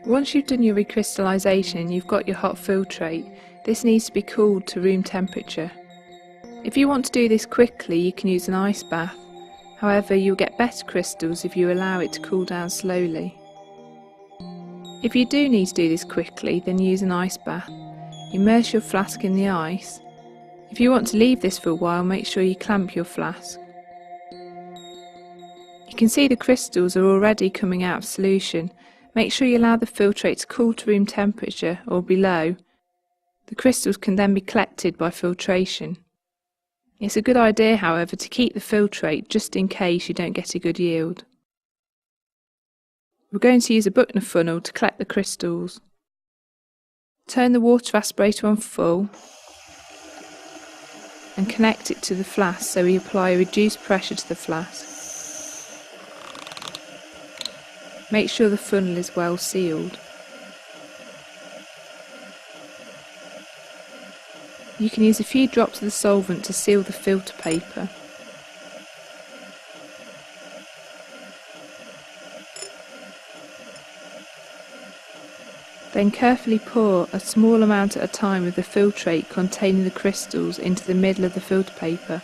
Once you've done your recrystallization and you've got your hot filtrate, this needs to be cooled to room temperature. If you want to do this quickly, you can use an ice bath. However, you'll get better crystals if you allow it to cool down slowly. If you do need to do this quickly, then use an ice bath. Immerse your flask in the ice. If you want to leave this for a while, make sure you clamp your flask. You can see the crystals are already coming out of solution. Make sure you allow the filtrate to cool to room temperature or below. The crystals can then be collected by filtration. It's a good idea, however, to keep the filtrate just in case you don't get a good yield. We're going to use a Buchner funnel to collect the crystals. Turn the water aspirator on full and connect it to the flask so we apply a reduced pressure to the flask. Make sure the funnel is well sealed. You can use a few drops of the solvent to seal the filter paper. Then carefully pour a small amount at a time of the filtrate containing the crystals into the middle of the filter paper.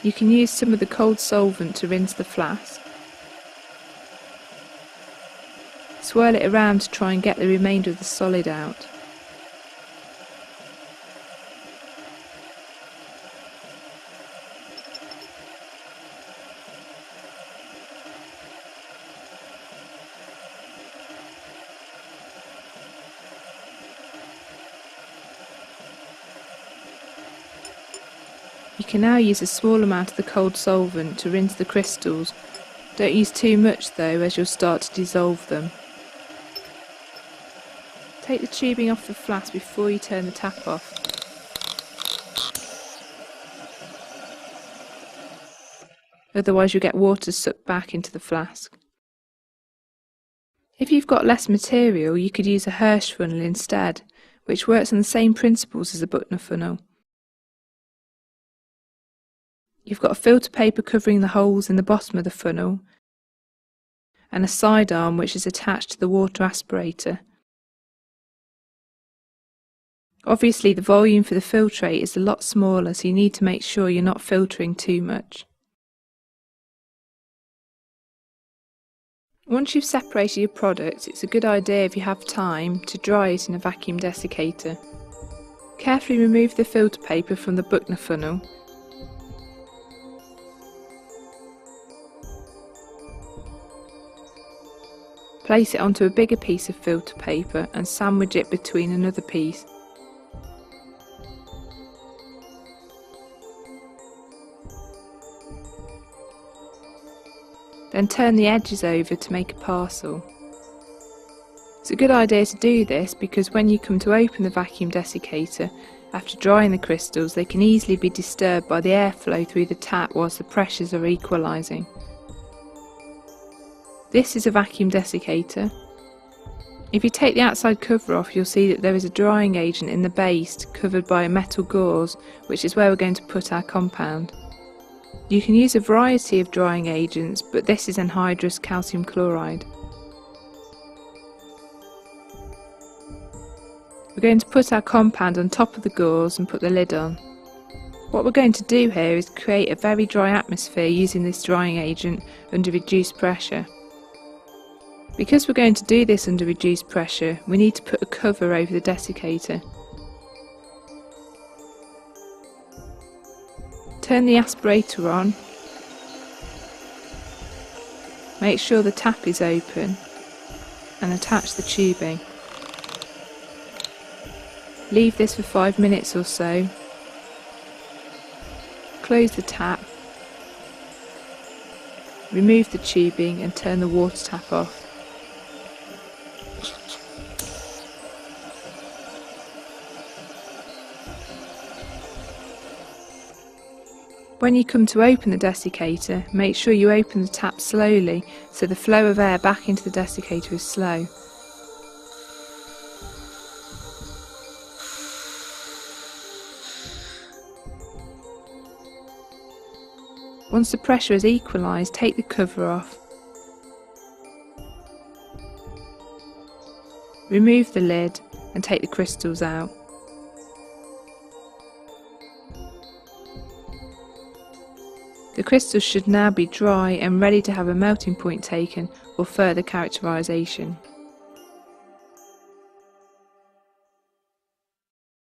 You can use some of the cold solvent to rinse the flask. Swirl it around to try and get the remainder of the solid out. You can now use a small amount of the cold solvent to rinse the crystals. Don't use too much though, as you'll start to dissolve them. Take the tubing off the flask before you turn the tap off. Otherwise you'll get water sucked back into the flask. If you've got less material, you could use a Hirsch funnel instead, which works on the same principles as a Buchner funnel. You've got a filter paper covering the holes in the bottom of the funnel and a side arm which is attached to the water aspirator. Obviously the volume for the filtrate is a lot smaller, so you need to make sure you're not filtering too much. Once you've separated your product, it's a good idea, if you have time, to dry it in a vacuum desiccator. Carefully remove the filter paper from the Buchner funnel. Place it onto a bigger piece of filter paper and sandwich it between another piece. Then turn the edges over to make a parcel. It's a good idea to do this because when you come to open the vacuum desiccator, after drying the crystals, they can easily be disturbed by the airflow through the tap whilst the pressures are equalising. This is a vacuum desiccator. If you take the outside cover off, you'll see that there is a drying agent in the base covered by a metal gauze, which is where we're going to put our compound. You can use a variety of drying agents, but this is anhydrous calcium chloride. We're going to put our compound on top of the gauze and put the lid on. What we're going to do here is create a very dry atmosphere using this drying agent under reduced pressure. Because we're going to do this under reduced pressure, we need to put a cover over the desiccator. Turn the aspirator on. Make sure the tap is open and attach the tubing. Leave this for 5 minutes or so. Close the tap Remove the tubing and turn the water tap off. When you come to open the desiccator, make sure you open the tap slowly so the flow of air back into the desiccator is slow. Once the pressure is equalised, take the cover off. Remove the lid and take the crystals out. The crystals should now be dry and ready to have a melting point taken or further characterisation.